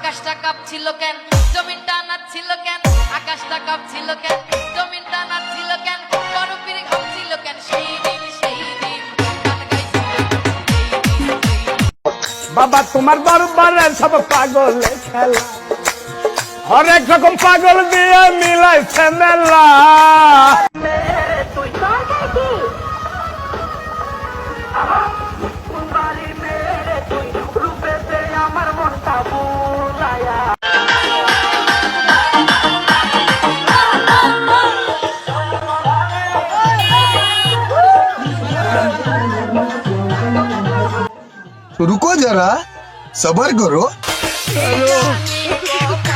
আকাশটা কাঁপছিল কেন, জমিনটা নাচছিল কেন, আকাশটা কাঁপছিল কেন, জমিনটা নাচছিল কেন, বরফের ঘামছিল কেন, সেই দিন গান গাইছিল সেই দিন। বাবা তোমার দরবারে সব পাগলে খেলা, হরেক রকম পাগল দিয়ে মিলাইছে মেলা। रुको जरा, सबर करो। জানি